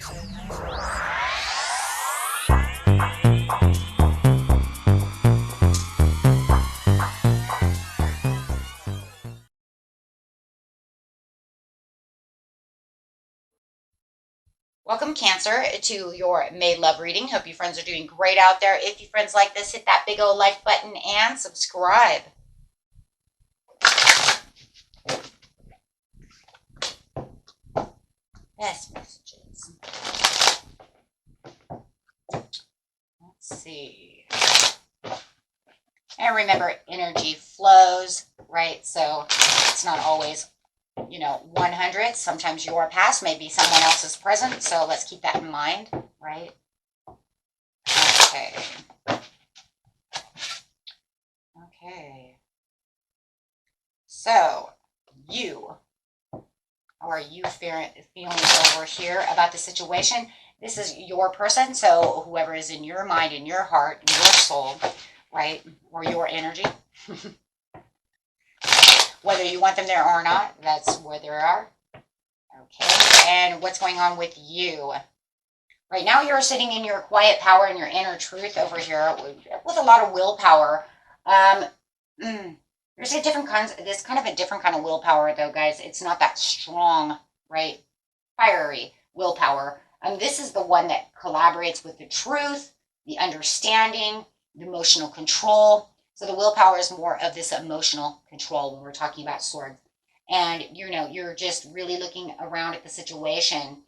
Welcome, Cancer, to your May Love reading. Hope you friends are doing great out there. If you friends like this, hit that big old like button and subscribe. Best messages. Let's see. And remember, energy flows, right? So it's not always, 100. Sometimes your past may be someone else's present. So let's keep that in mind, right? Okay. Okay. So how are you feeling over here about the situation? This is your person. So whoever is in your mind, in your heart, your soul, right? Or your energy. Whether you want them there or not, that's where they are. Okay, and what's going on with you? Right now you're sitting in your quiet power and your inner truth over here with a lot of willpower. There's a different kind. There's kind of a different kind of willpower, though, guys. It's not that strong, right? Fiery willpower. This is the one that collaborates with the truth, the understanding, the emotional control. So the willpower is more of this emotional control when we're talking about swords. And, you're just really looking around at the situation,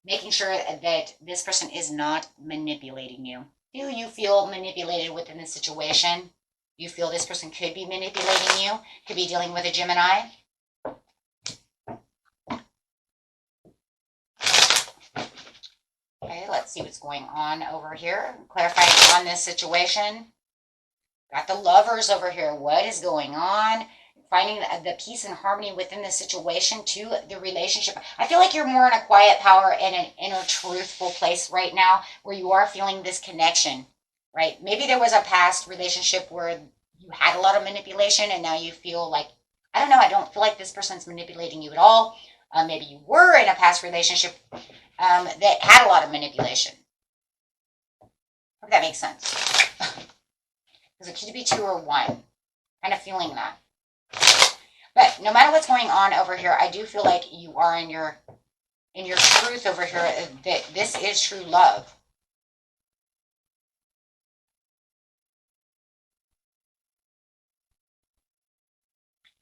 making sure that this person is not manipulating you. Do you feel manipulated within the situation? You feel this person could be manipulating you, could be dealing with a Gemini? Okay, let's see what's going on over here. Clarifying on this situation. Got the Lovers over here. What is going on? Finding the peace and harmony within the situation to the relationship. I feel like you're more in a quiet power and an inner truthful place right now where you are feeling this connection, right? Maybe there was a past relationship where you had a lot of manipulation and now you feel like, I don't know, I don't feel like this person's manipulating you at all. Maybe you were in a past relationship that had a lot of manipulation. Hope that makes sense. Because it could be 2 or 1. Kind of feeling that. But no matter what's going on over here, I do feel like you are in your truth over here, that this is true love.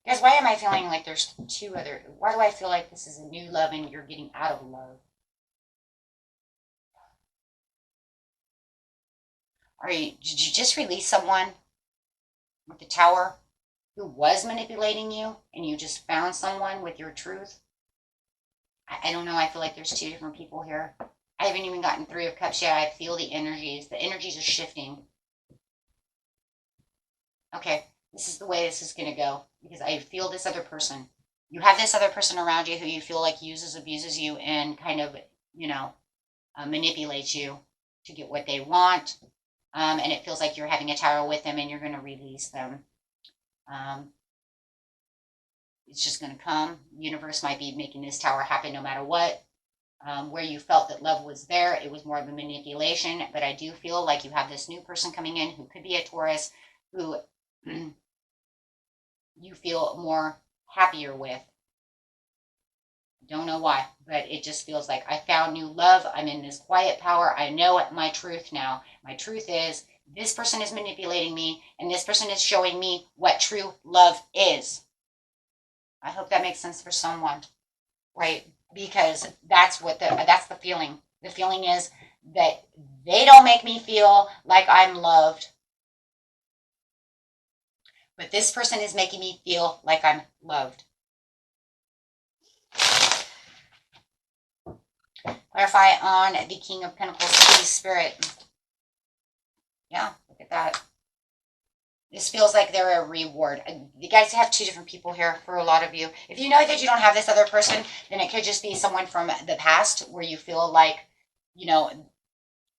Guys, why am I feeling like there's 2 other... Why do I feel like this is a new love and you're getting out of love? Did you just release someone with the Tower who was manipulating you and you just found someone with your truth? I don't know. I feel like there's 2 different people here. I haven't even gotten 3 of Cups yet. I feel the energies. The energies are shifting. Okay, this is the way this is going to go because I feel this other person. You have this other person around you who you feel like uses, abuses you, and kind of, manipulates you to get what they want. And it feels like you're having a tower with them and you're going to release them. It's just going to come. The universe might be making this tower happen no matter what. Where you felt that love was there, it was more of a manipulation. But I do feel like you have this new person coming in who could be a Taurus who you feel more happier with. Don't know why, but it just feels like I found new love. I'm in this quiet power. I know my truth now. My truth is this person is manipulating me and this person is showing me what true love is. I hope that makes sense for someone, right? Because that's the feeling. The feeling is that they don't make me feel like I'm loved. But this person is making me feel like I'm loved. Clarify on the King of Pentacles, Please Spirit. Yeah, look at that. This feels like they're a reward. You guys have 2 different people here for a lot of you. If you know that you don't have this other person, then it could just be someone from the past where you feel like,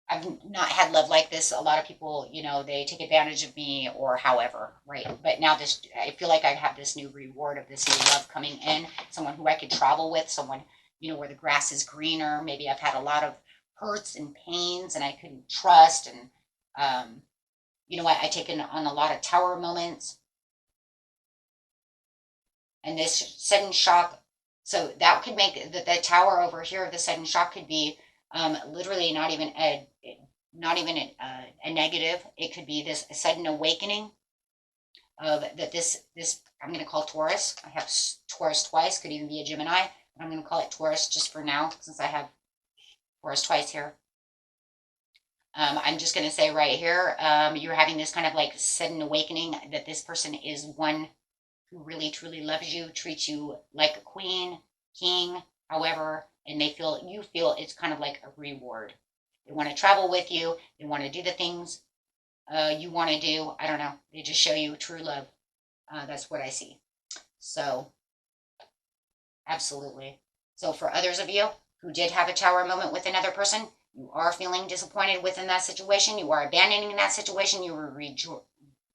I've not had love like this. A lot of people, they take advantage of me or however, right? But now I feel like I have this new reward of this new love coming in, someone who I could travel with, someone, you know, where the grass is greener. Maybe I've had a lot of hurts and pains and I couldn't trust. And, you know, I taken on a lot of tower moments. And this sudden shock, so that could make the tower over here of the sudden shock could be literally not even a negative. It could be this sudden awakening of that this I'm going to call Taurus. I have Taurus twice, could even be a Gemini. I'm going to call it Taurus just for now, since I have Taurus twice here. I'm just going to say right here, you're having this kind of like sudden awakening that this person is one who really truly loves you, treats you like a queen, king, however, and you feel it's kind of like a reward. They want to travel with you. They want to do the things you want to do. I don't know. They just show you true love. That's what I see. So, absolutely. So for others of you who did have a tower moment with another person, you are feeling disappointed within that situation. You are abandoning that situation. You were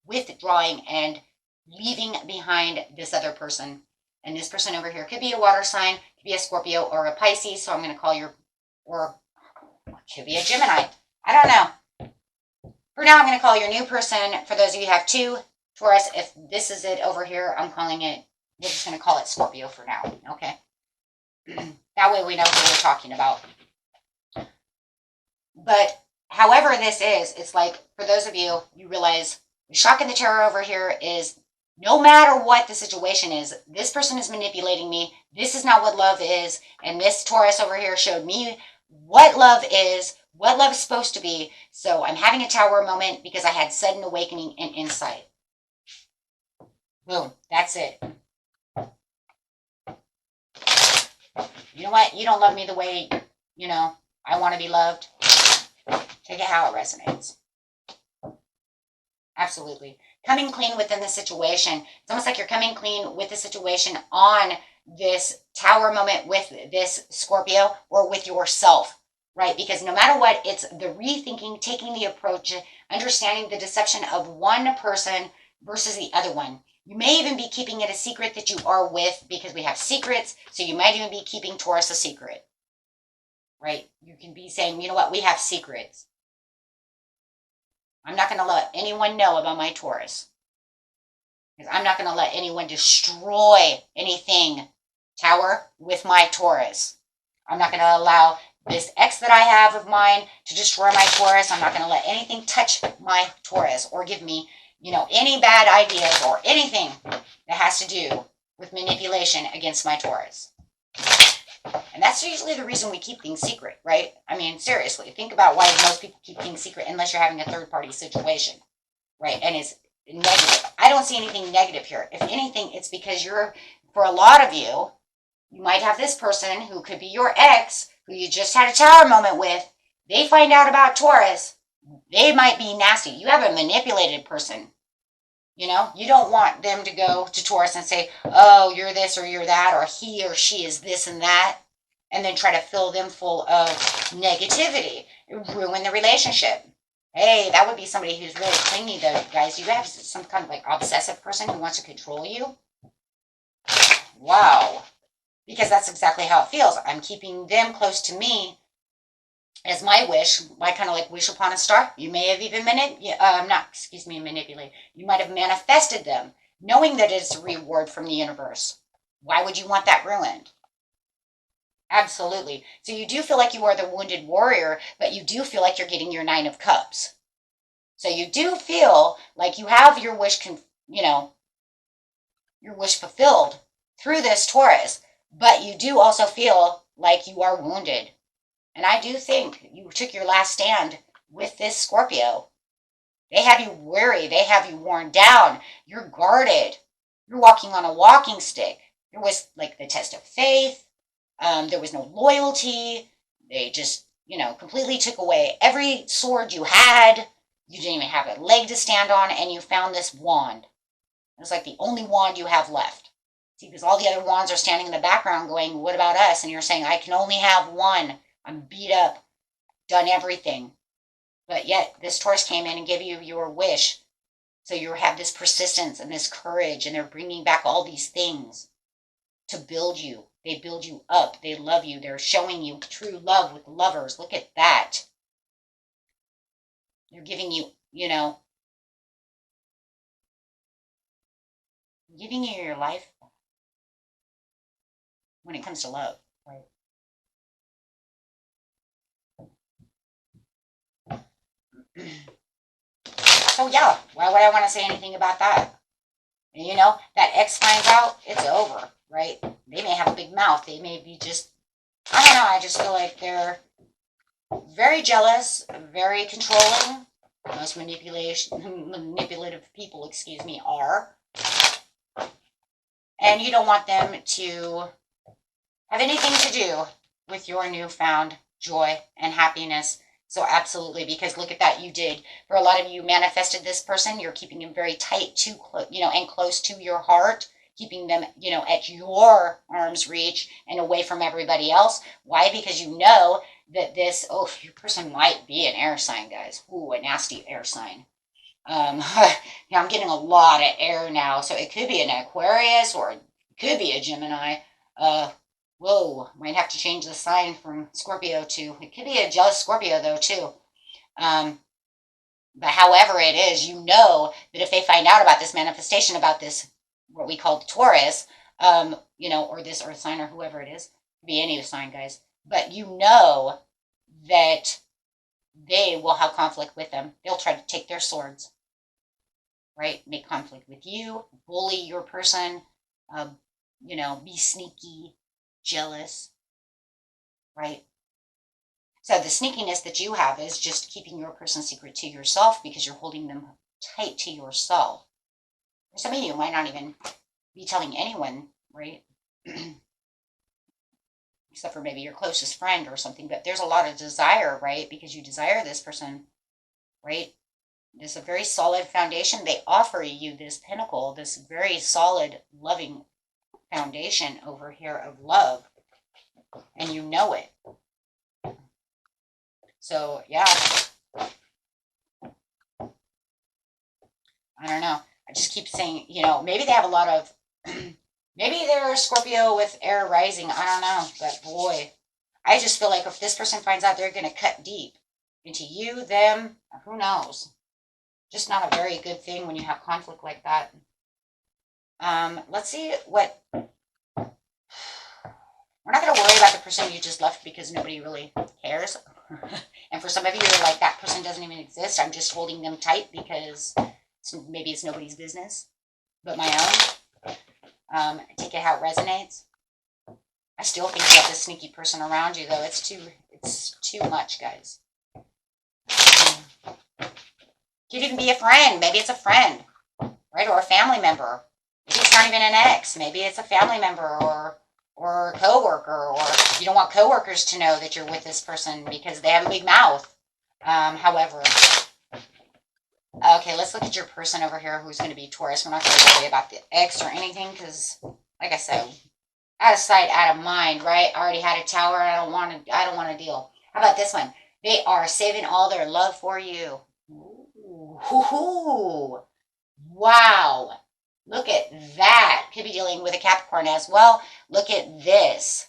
withdrawing and leaving behind this other person. And this person over here could be a water sign, could be a Scorpio or a Pisces. So I'm going to call or could be a Gemini. I don't know. For now, I'm going to call your new person. For those of you who have two Taurus, if this is it over here, I'm calling it, we're just going to call it Scorpio for now. Okay. That way we know who we're talking about. But however this is, it's like, for those of you, you realize the shock and the terror over here is no matter what the situation is, this person is manipulating me. This is not what love is. And this Taurus over here showed me what love is supposed to be. So I'm having a tower moment because I had sudden awakening and insight. Boom. That's it. You know what? You don't love me the way, you know, I want to be loved. Take it how it resonates. Absolutely. Coming clean within the situation. It's almost like you're coming clean with the situation on this tower moment with this Scorpio or with yourself, right? Because no matter what, it's the rethinking, taking the approach, understanding the deception of one person versus the other one. You may even be keeping it a secret that you are with, because we have secrets. So you might even be keeping Taurus a secret, right? You can be saying, you know what, we have secrets. I'm not going to let anyone know about my Taurus. Because I'm not going to let anyone destroy anything, Tower, with my Taurus. I'm not going to allow this ex that I have of mine to destroy my Taurus. I'm not going to let anything touch my Taurus or give me, you know, any bad ideas or anything that has to do with manipulation against my Taurus. And that's usually the reason we keep things secret, right? I mean, seriously, think about why most people keep things secret unless you're having a third-party situation, right? And it's negative. I don't see anything negative here. If anything, it's because for a lot of you, you might have this person who could be your ex, who you just had a tower moment with. They find out about Taurus. They might be nasty. You have a manipulated person. You know, you don't want them to go to Taurus and say, oh, you're this or you're that, or he or she is this and that, and then try to fill them full of negativity, ruin the relationship. Hey, that would be somebody who's really clingy, though, guys. You have some kind of like obsessive person who wants to control you. Wow. Because that's exactly how it feels. I'm keeping them close to me as my wish, my kind of like wish upon a star. You may have even manipulate. You might have manifested them, knowing that it's a reward from the universe. Why would you want that ruined? Absolutely. So you do feel like you are the wounded warrior, but you do feel like you're getting your 9 of Cups. So you do feel like you have your wish, your wish fulfilled through this Taurus, but you do also feel like you are wounded. And I do think you took your last stand with this Scorpio. They have you weary. They have you worn down. You're guarded. You're walking on a walking stick. There was like the test of faith. There was no loyalty. They just, completely took away every sword you had. You didn't even have a leg to stand on, and you found this wand. It was like the only wand you have left. See, because all the other wands are standing in the background going, what about us? And you're saying, I can only have one. I'm beat up, done everything. But yet, this Taurus came in and gave you your wish. So you have this persistence and this courage, and they're bringing back all these things to build you, They build you up. They love you. They're showing you true love with lovers. Look at that. They're giving you, giving you your life when it comes to love, right? So yeah, why would I want to say anything about that? And that ex finds out, it's over, right? They may have a big mouth. They may be just, I don't know. I just feel like they're very jealous, very controlling. Most manipulative people, excuse me, are. And you don't want them to have anything to do with your newfound joy and happiness. So absolutely, because look at that, you did. For a lot of you manifested this person, you're keeping them very tight to, and close to your heart, keeping them, at your arm's reach and away from everybody else. Why? Because you know that your person might be an air sign, guys. Ooh, a nasty air sign. I'm getting a lot of air now, so it could be an Aquarius or it could be a Gemini. Whoa, might have to change the sign from Scorpio to, it could be a jealous Scorpio though too. But however it is, you know that if they find out about this manifestation, about this, what we call Taurus, or this earth sign or whoever it is, it could be any sign, guys, but you know that they will have conflict with them. They'll try to take their swords, right? Make conflict with you, bully your person, be sneaky, jealous, right? So the sneakiness that you have is just keeping your person's secret to yourself because you're holding them tight to yourself. Some of you might not even be telling anyone, right? Except for maybe your closest friend or something, but there's a lot of desire, right? Because you desire this person, right? There's a very solid foundation. They offer you this pinnacle, this very solid, loving foundation over here of love, and you know it. So yeah, I don't know. I just keep saying, maybe they have a lot of, maybe they're a Scorpio with air rising. I don't know, but boy, I just feel like if this person finds out, they're going to cut deep into you, them, who knows? Just not a very good thing when you have conflict like that. Let's see what. We're not going to worry about the person you just left because nobody really cares. And for some of you, you're like, that person doesn't even exist. I'm just holding them tight because maybe it's nobody's business but my own. Take it how it resonates. I still think you have this sneaky person around you, though. It's too much, guys. Could even be a friend. Maybe it's a friend, right? Or a family member. Maybe it's not even an ex. Maybe it's a family member or a coworker, or you don't want coworkers to know that you're with this person because they have a big mouth. However, okay, let's look at your person over here who's going to be Taurus. We're not going to worry about the ex or anything because, like I said, out of sight, out of mind, right? I already had a tower. I don't want to deal. How about this one? They are saving all their love for you. Ooh. Wow. Look at that. Could be dealing with a Capricorn as well. Look at this.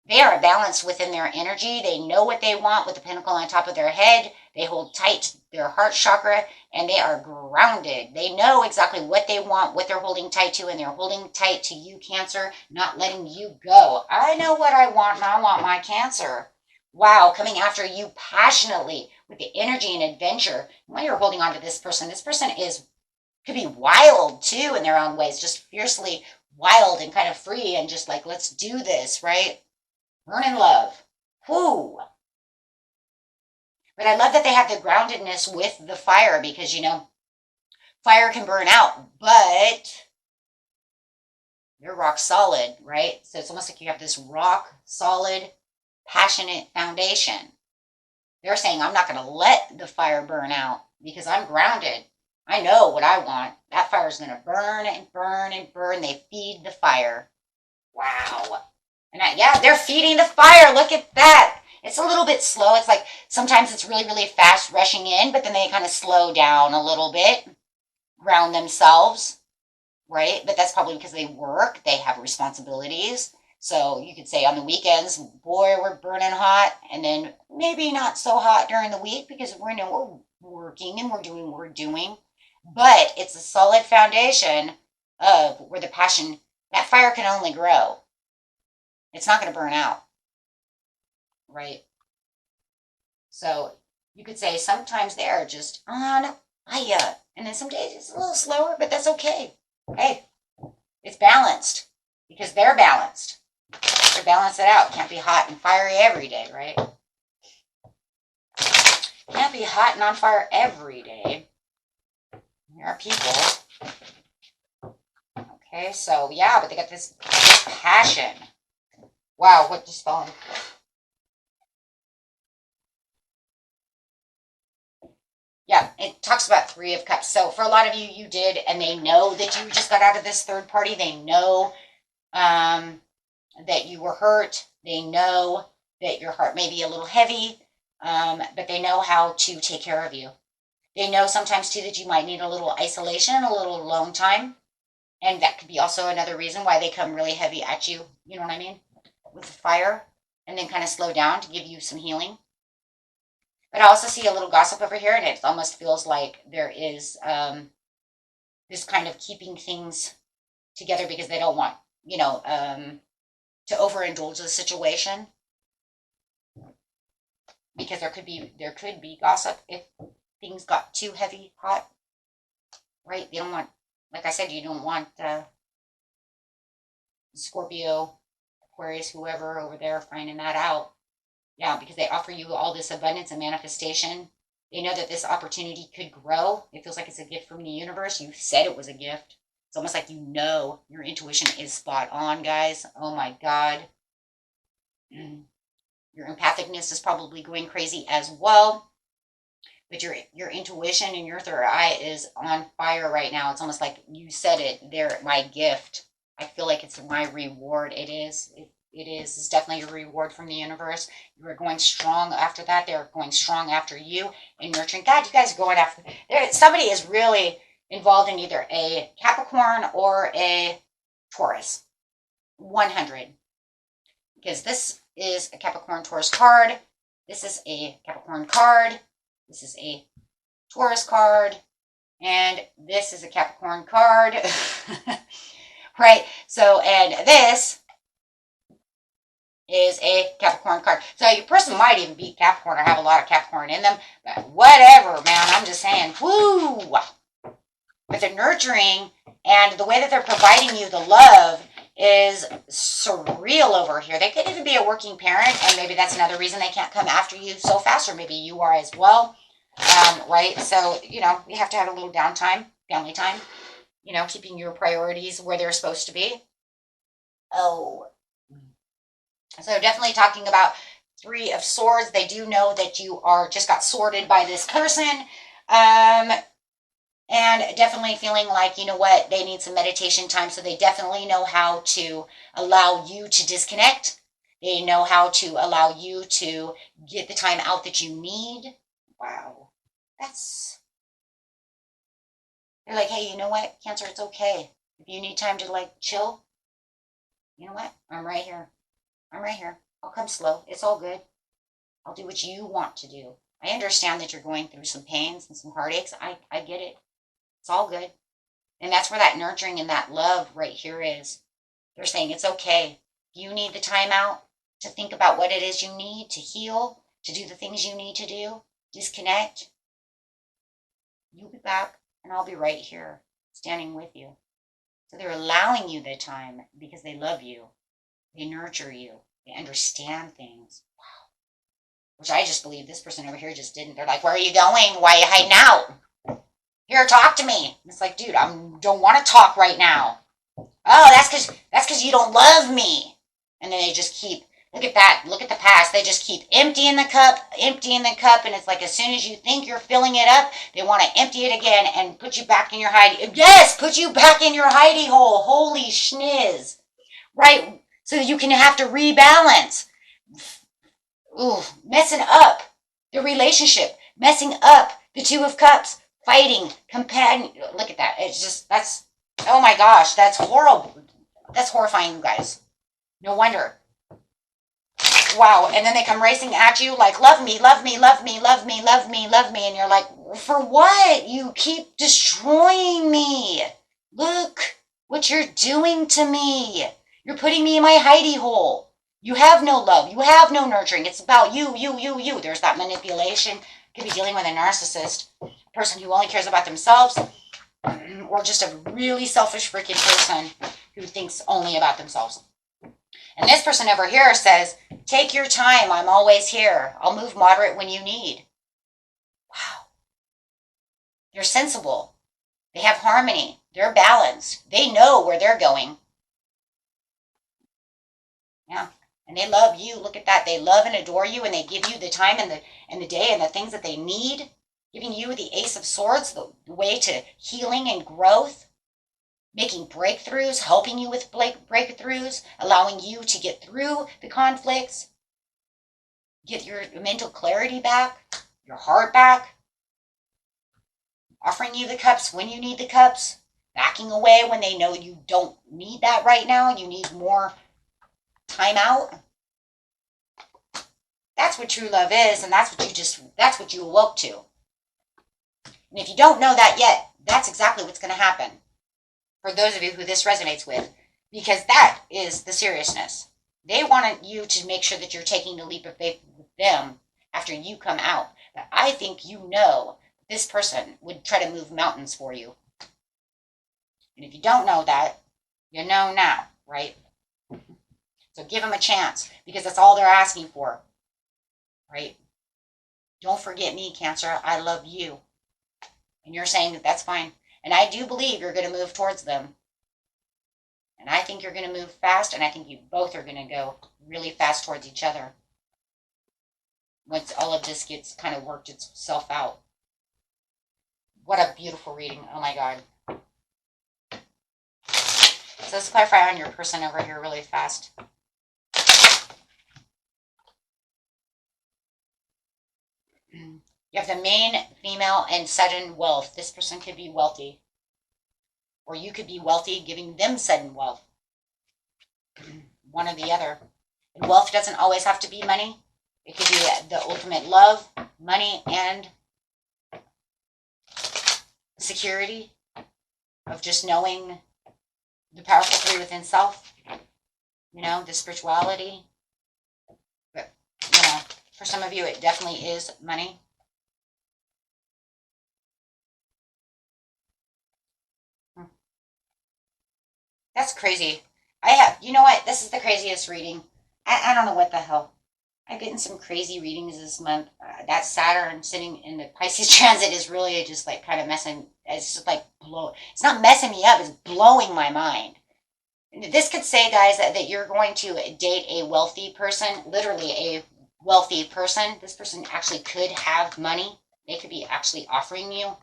They are balanced within their energy. They know what they want with the pinnacle on top of their head. They hold tight their heart chakra, and they are grounded. They know exactly what they want, what they're holding tight to, and they're holding tight to you, Cancer, not letting you go. I know what I want, and I want my Cancer. Wow, coming after you passionately with the energy and adventure. When you're holding on to this person could be wild too in their own ways, just fiercely wild and kind of free and just like, let's do this, right? Burn in love. Whoo. But I love that they have the groundedness with the fire because, fire can burn out, but you're rock solid, right? So it's almost like you have this rock solid, passionate foundation. They're saying, I'm not going to let the fire burn out because I'm grounded. I know what I want. That fire is going to burn and burn and burn. They feed the fire. Wow. And they're feeding the fire. Look at that. It's a little bit slow. It's like sometimes it's really, really fast rushing in, but then they kind of slow down a little bit, ground themselves, right? But that's probably because they work. They have responsibilities. So you could say on the weekends, boy, we're burning hot, and then maybe not so hot during the week because we're working and we're doing what we're doing. But it's a solid foundation of where the passion, that fire can only grow. It's not going to burn out, right? So you could say sometimes they're just on fire, and then some days it's a little slower, but that's okay. Hey, it's balanced because they're balanced. They balance it out. Can't be hot and fiery every day, right? Can't be hot and on fire every day. There are people. Okay, so yeah, but they got this passion. Wow, what just fell in? Yeah, it talks about 3 of Cups. So for a lot of you, you did, and they know that you just got out of this third party. They know that you were hurt. They know that your heart may be a little heavy, but they know how to take care of you. They know sometimes, too, that you might need a little isolation, a little alone time. And that could be also another reason why they come really heavy at you. You know what I mean? With the fire. And then kind of slow down to give you some healing. But I also see a little gossip over here, and it almost feels like there is this kind of keeping things together because they don't want, to overindulge the situation. Because there could be gossip if things got too heavy, hot, right? They don't want, like I said, you don't want Scorpio, Aquarius, whoever over there finding that out. Yeah, because they offer you all this abundance and manifestation. They know that this opportunity could grow. It feels like it's a gift from the universe. You said it was a gift. It's almost like your intuition is spot on, guys. Oh my God. Your empathicness is probably going crazy as well. But your intuition and your third eye is on fire right now. It's almost like you said it. They're my gift. I feel like it's my reward. It is. It is. It's definitely a reward from the universe. You are going strong after that. They're going strong after you and nurturing. God, you guys are going after. Somebody is really involved in either a Capricorn or a Taurus. 100. Because this is a Capricorn Taurus card. This is a Capricorn card. This is a Taurus card. And this is a Capricorn card. Right? So, and this is a Capricorn card. So your person might even be Capricorn or have a lot of Capricorn in them. But whatever, man. I'm just saying, whoo! But the nurturing and the way that they're providing you the love is surreal over here. They could even be a working parent, and maybe that's another reason they can't come after you so fast, or maybe you are as well. Right? So, you have to have a little downtime, family time, keeping your priorities where they're supposed to be. Oh. So definitely talking about 3 of Swords. They do know that you are just got sorted by this person. And definitely feeling like, you know what, they need some meditation time. So they definitely know how to allow you to disconnect. They know how to allow you to get the time out that you need. Wow. They're like, hey, you know what, Cancer, it's okay. If you need time to chill, you know what, I'm right here. I'm right here. I'll come slow. It's all good. I'll do what you want to do. I understand that you're going through some pains and some heartaches. I get it. It's all good. And that's where that nurturing and that love right here is. They're saying it's okay. You need the time out to think about what it is you need to heal, to do the things you need to do, disconnect. You'll be back, and I'll be right here, standing with you. So they're allowing you the time because they love you. They nurture you. They understand things. Wow. Which I just believe this person over here just didn't. They're like, where are you going? Why are you hiding out? Here, talk to me. It's like, dude, I don't want to talk right now. Oh, that's because you don't love me. And then they just keep, look at that. Look at the past. They just keep emptying the cup. And it's like as soon as you think you're filling it up, they want to empty it again and put you back in your hidey. Yes, put you back in your hidey hole. Holy schniz. Right? So you can have to rebalance. Ooh, messing up the relationship. Messing up the 2 of Cups. Fighting. Companion. Look at that. It's just, oh my gosh. That's horrible. That's horrifying, you guys. No wonder. Wow. And then they come racing at you like, love me, love me, love me, love me, love me, love me. And you're like, for what? You keep destroying me. Look what you're doing to me. You're putting me in my hidey hole. You have no love. You have no nurturing. It's about you, you, you, you. There's that manipulation. Could be dealing with a narcissist, a person who only cares about themselves, or just a really selfish freaking person who thinks only about themselves. And this person over here says, take your time. I'm always here. I'll move moderate when you need. Wow. They're sensible. They have harmony. They're balanced. They know where they're going. Yeah. And they love you. Look at that. They love and adore you, and they give you the time and the day and the things that they need, giving you the Ace of Swords, the way to healing and growth, making breakthroughs, helping you with breakthroughs, allowing you to get through the conflicts, get your mental clarity back, your heart back, offering you the cups when you need the cups, backing away when they know you don't need that right now and you need more time out. That's what true love is, and that's what you awoke to. And if you don't know that yet, that's exactly what's going to happen for those of you who this resonates with, because that is the seriousness. They wanted you to make sure that you're taking the leap of faith with them after you come out. But I think you know this person would try to move mountains for you. And if you don't know that, you know now, right? So give them a chance, because that's all they're asking for, right? Don't forget me, Cancer. I love you. And you're saying that that's fine. And I do believe you're going to move towards them. And I think you're going to move fast, and I think you both are going to go really fast towards each other once all of this gets kind of worked itself out. What a beautiful reading. Oh my God. So let's clarify on your person over here really fast. You have the main female and sudden wealth. This person could be wealthy. Or you could be wealthy giving them sudden wealth. One or the other. And wealth doesn't always have to be money. It could be the ultimate love, money, and security of just knowing the powerful three within self. You know, the spirituality. But, you know, for some of you, it definitely is money. That's crazy. You know what? This is the craziest reading. I don't know what the hell. I've gotten some crazy readings this month. That Saturn sitting in the Pisces transit is really just like kind of messing, it's just like it's not messing me up, it's blowing my mind. This could say, guys, that you're going to date a wealthy person, literally a wealthy person. This person actually could have money. They could be actually offering you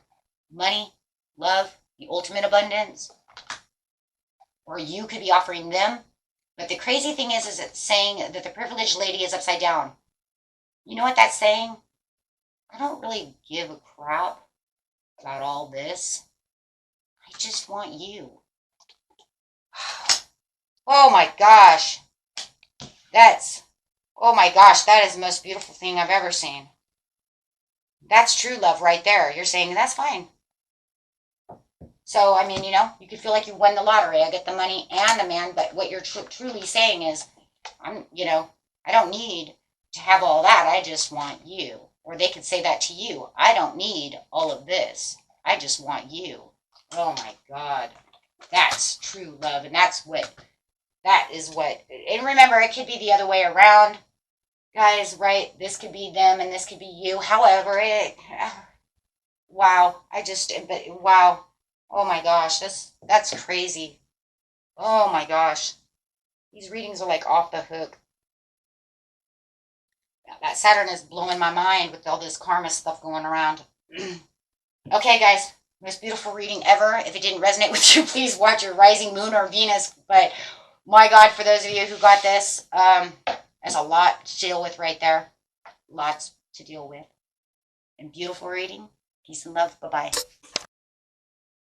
money, love, the ultimate abundance. Or you could be offering them. But the crazy thing is it's saying that the privileged lady is upside down. You know what that's saying? I don't really give a crap about all this. I just want you. Oh my gosh. Oh my gosh, that is the most beautiful thing I've ever seen. That's true love right there. You're saying that's fine. So, I mean, you know, you could feel like you won the lottery. I get the money and the man, but what you're truly saying is, I don't need to have all that. I just want you. Or they could say that to you. I don't need all of this. I just want you. Oh my God. That's true love. And and remember, it could be the other way around. Guys, right? This could be them and this could be you. However, wow. Wow. Oh my gosh, that's crazy. Oh my gosh. These readings are like off the hook. That Saturn is blowing my mind with all this karma stuff going around. Okay, guys, most beautiful reading ever. If it didn't resonate with you, please watch your rising moon or Venus. But my God, for those of you who got this, there's a lot to deal with right there. Lots to deal with. And beautiful reading. Peace and love. Bye-bye.